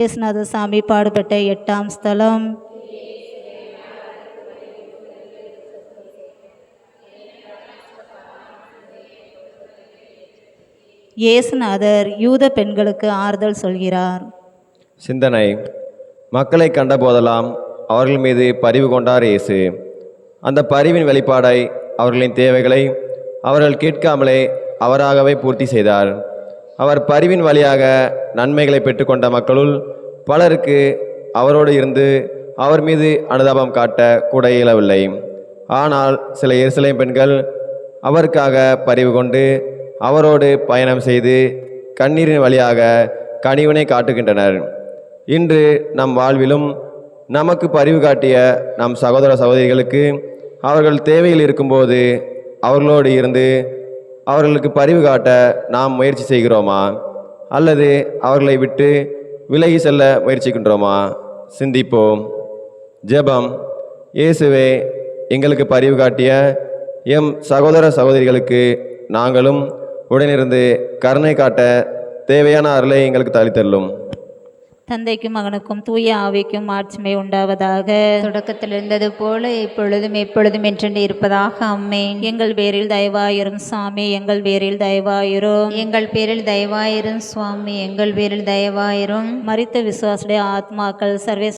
இயேசுநாத சாமி பாடுபட்ட 8ஆம் ஸ்தலம். இயேசுநாதர் யூத பெண்களுக்கு ஆறுதல் சொல்கிறார். சிந்தனை: மக்களை கண்ட போதெல்லாம் அவர்கள் மீது பரிவு கொண்டார் இயேசு. அந்த பரிவின் வெளிப்பாடை அவர்களின் தேவைகளை அவர்கள் கேட்காமலே அவராகவே பூர்த்தி செய்தார். அவர் பரிவின் வழியாக நன்மைகளை பெற்றுக்கொண்ட மக்களுள் பலருக்கு அவரோடு இருந்து அவர் மீது அனுதாபம் காட்ட கூட இயலவில்லை. ஆனால் சில எருசலேம் பெண்கள் அவருக்காக பரிவு கொண்டு அவரோடு பயணம் செய்து கண்ணீரின் வழியாக கனிவினை காட்டுகின்றனர். இன்று நம் வாழ்விலும் நமக்கு பரிவு காட்டிய நம் சகோதர சகோதரிகளுக்கு அவர்கள் தேவையில் இருக்கும்போது அவர்களோடு இருந்து அவர்களுக்கு பரிவு காட்ட நாம் முயற்சி செய்கிறோமா, அல்லது அவர்களை விட்டு விலகி செல்ல முயற்சிக்கின்றோமா? சிந்திப்போம். ஜெபம். இயேசுவே, எங்களுக்கு பரிவு காட்டிய எம் சகோதர சகோதரிகளுக்கு நாங்களும் உடனிருந்து கருணை காட்ட தேவையான அருளை எங்களுக்கு தளித்தள்ளும். தந்தைக்கும் மகனுக்கும் தூய ஆவிக்கும் ஆட்சிமை உண்டாவதாக. தொடக்கத்தில் இருந்தது போல இப்பொழுதும் எப்பொழுதும் என்றென்று இருப்பதாக. ஆமென். எங்கள் பேரில் தயவாயிரும் சாமி, எங்கள் பேரில் தயவாயிரும். எங்கள் பேரில் தயவாயிரும் சுவாமி, எங்கள் பேரில் தயவாயிரும். மரித்த விசுவாசுடைய ஆத்மாக்கள் சர்வே